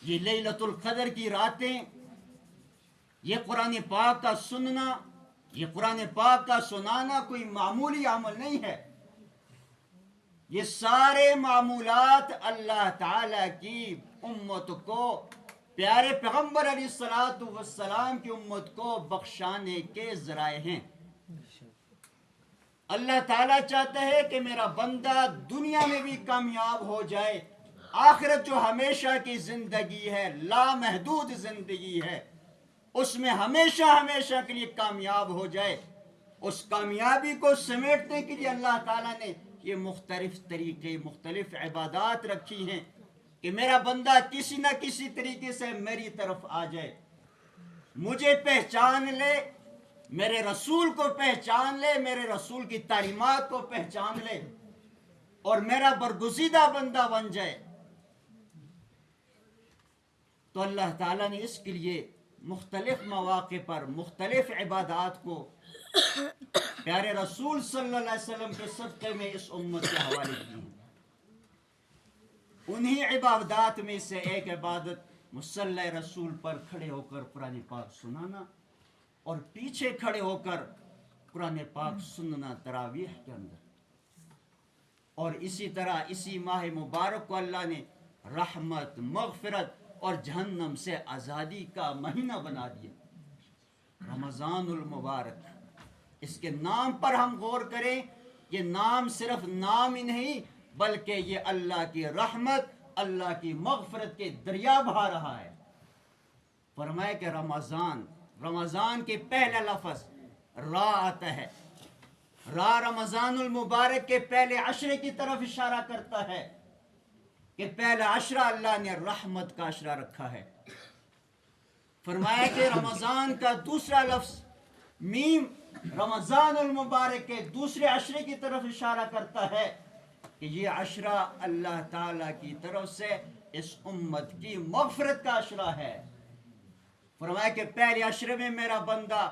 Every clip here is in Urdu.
یہ لیلۃ القدر کی راتیں، یہ قرآن پاک کا سننا، یہ قرآن پاک کا سنانا کوئی معمولی عمل نہیں ہے۔ یہ سارے معمولات اللہ تعالیٰ کی امت کو، پیارے پیغمبر علیہ الصلوۃ والسلام کی امت کو بخشانے کے ذرائع ہیں۔ اللہ تعالیٰ چاہتا ہے کہ میرا بندہ دنیا میں بھی کامیاب ہو جائے، آخرت جو ہمیشہ کی زندگی ہے، لامحدود زندگی ہے، اس میں ہمیشہ ہمیشہ کے لیے کامیاب ہو جائے۔ اس کامیابی کو سمیٹنے کے لیے اللہ تعالیٰ نے یہ مختلف طریقے، مختلف عبادات رکھی ہیں کہ میرا بندہ کسی نہ کسی طریقے سے میری طرف آ جائے، مجھے پہچان لے، میرے رسول کو پہچان لے، میرے رسول کی تعلیمات کو پہچان لے اور میرا برگزیدہ بندہ بن جائے۔ تو اللہ تعالیٰ نے اس کے لیے مختلف مواقع پر مختلف عبادات کو پیارے رسول صلی اللہ علیہ وسلم کے صدقے میں اس امت کے حوالے کی ہیں۔ انہی عبادات میں سے ایک عبادت مصلی رسول پر کھڑے ہو کر قرآن پاک سنانا اور پیچھے کھڑے ہو کر قرآن پاک سننا تراویح کے اندر۔ اور اسی طرح اسی ماہ مبارک کو اللہ نے رحمت، مغفرت اور جہنم سے آزادی کا مہینہ بنا دیا، رمضان المبارک۔ اس کے نام پر ہم غور کریں، یہ نام صرف نام ہی نہیں بلکہ یہ اللہ کی رحمت، اللہ کی مغفرت کے دریا بہا رہا ہے۔ فرمایا کہ رمضان، رمضان کے پہلا لفظ را آتا ہے، را رمضان المبارک کے پہلے عشرے کی طرف اشارہ کرتا ہے کہ پہلا عشرہ اللہ نے رحمت کا عشرہ رکھا ہے۔ فرمایا کہ رمضان کا دوسرا لفظ میم رمضان المبارک کے دوسرے عشرے کی طرف اشارہ کرتا ہے کہ یہ عشرہ اللہ تعالیٰ کی طرف سے اس امت کی مغفرت کا عشرہ ہے۔ فرمایا کہ پہلے عشرے میں میرا بندہ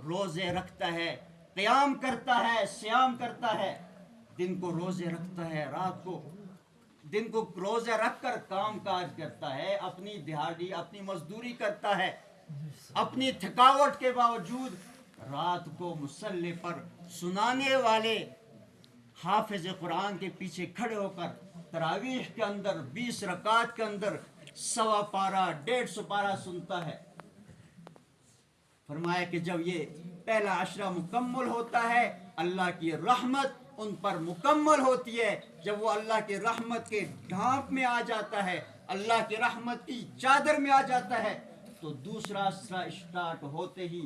روزے رکھتا ہے، قیام کرتا ہے، سیام کرتا ہے، دن کو روزے رکھتا ہے، رات کو دن کو روزہ رکھ کر کام کاج کرتا ہے، اپنی دیہاڑی اپنی مزدوری کرتا ہے، اپنی تھکاوٹ کے باوجود رات کو مصلی پر سنانے والے حافظ قرآن کے پیچھے کھڑے ہو کر تراویح کے اندر 20 رکعات کے اندر 100 پارہ 150 پارہ سنتا ہے۔ فرمایا کہ جب یہ پہلا عشرہ مکمل ہوتا ہے اللہ کی رحمت ان پر مکمل ہوتی ہے۔ جب وہ اللہ کی رحمت کے ڈھانپ میں آ جاتا ہے، اللہ کی رحمت کی چادر میں آ جاتا ہے، تو دوسرا عشرہ اسٹارٹ ہوتے ہی،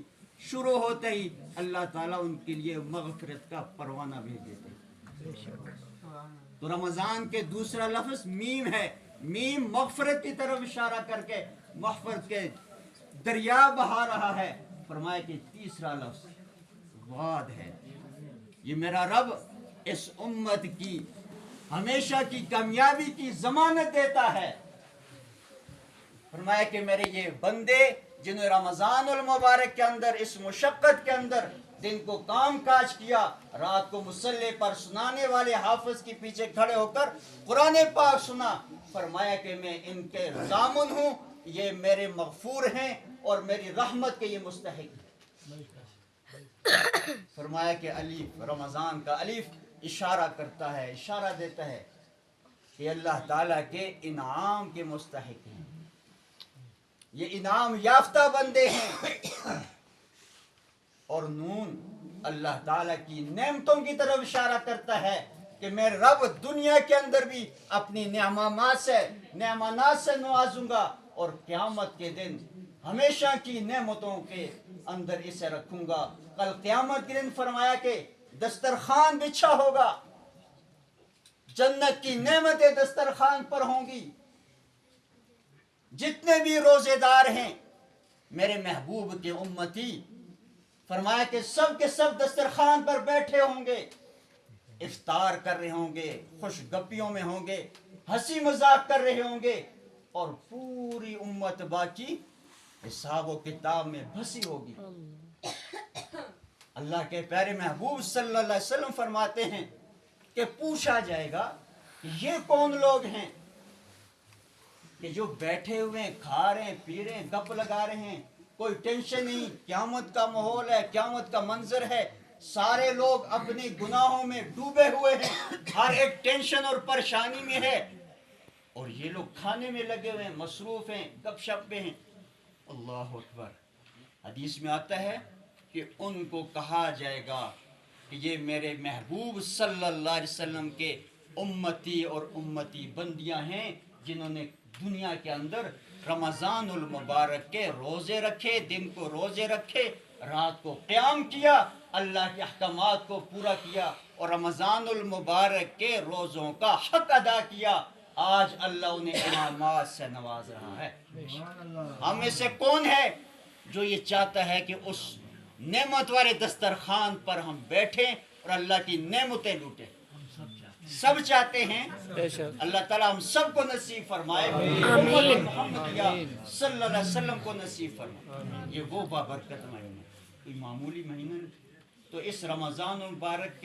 شروع ہوتے ہی اللہ تعالیٰ ان کے لیے مغفرت کا پروانہ بھیج دیتے ہیں۔ تو رمضان کے دوسرا لفظ میم ہے، میم مغفرت کی طرف اشارہ کر کے مغفرت کے دریا بہا رہا ہے۔ فرمایا کہ تیسرا لفظ وعد ہے، یہ میرا رب اس امت کی ہمیشہ کی کامیابی کی ضمانت دیتا ہے۔ فرمایا کہ میرے یہ بندے جنہوں رمضان المبارک کے اندر اس مشقت کے اندر دن کو کام کاج کیا، رات کو مصلی پر سنانے والے حافظ کے پیچھے کھڑے ہو کر قرآن پاک سنا، فرمایا کہ میں ان کے ضامن ہوں، یہ میرے مغفور ہیں اور میری رحمت کے یہ مستحق ہیں۔ فرمایا کہ الف، رمضان کا الف اشارہ کرتا ہے، اشارہ دیتا ہے کہ اللہ تعالیٰ کے انعام کے مستحق ہیں، یہ انعام یافتہ بندے ہیں۔ اور نون اللہ تعالیٰ کی نعمتوں کی طرف اشارہ کرتا ہے کہ میں رب دنیا کے اندر بھی اپنی نعمات سے نوازوں گا اور قیامت کے دن ہمیشہ کی نعمتوں کے اندر اسے رکھوں گا۔ کل قیامت کے دن فرمایا کہ دسترخوان بچھا ہوگا، جنت کی نعمتیں دسترخوان پر ہوں گی، جتنے بھی روزے دار ہیں میرے محبوب کے امتی، فرمایا کہ سب کے سب دسترخوان پر بیٹھے ہوں گے، افطار کر رہے ہوں گے، خوش گپیوں میں ہوں گے، ہنسی مذاق کر رہے ہوں گے، اور پوری امت باقی حساب و کتاب میں پھنسی ہوگی۔ اللہ کے پیارے محبوب صلی اللہ علیہ وسلم فرماتے ہیں کہ پوچھا جائے گا کہ یہ کون لوگ ہیں؟ کہ جو بیٹھے ہوئے ہیں، کھا رہے ہیں، پی رہے ہیں، گپ لگا رہے ہیں، کوئی ٹینشن نہیں، قیامت کا ماحول ہے، قیامت کا منظر ہے، سارے لوگ اپنے گناہوں میں ڈوبے ہوئے ہیں، ہر ایک ٹینشن اور پریشانی میں ہے، اور یہ لوگ کھانے میں لگے ہوئے ہیں، مصروف ہیں، گپ شپ میں ہیں. اللہ اکبر. حدیث میں آتا ہے کہ ان کو کہا جائے گا کہ یہ میرے محبوب صلی اللہ علیہ وسلم کے امتی اور امتی بندیاں ہیں، جنہوں نے دنیا کے اندر رمضان المبارک کے روزے رکھے، دن کو روزے رکھے، رات کو قیام کیا، اللہ کے احکامات کو پورا کیا، اور رمضان المبارک کے روزوں کا حق ادا کیا. آج اللہ انہیں انعامات سے نواز رہا ہے. ہم میں سے کون ہے جو یہ چاہتا ہے کہ اس نعمت والے دسترخوان پر ہم بیٹھیں اور اللہ کی نعمتیں لوٹیں؟ سب چاہتے ہیں. اللہ تعالیٰ ہم سب کو نصیب فرمائے، امت محمدیہ صلی اللہ علیہ وسلم کو نصیب فرمائے. یہ وہ بابرکت مہینہ، کوئی معمولی مہینہ نہیں. تو اس رمضان المبارک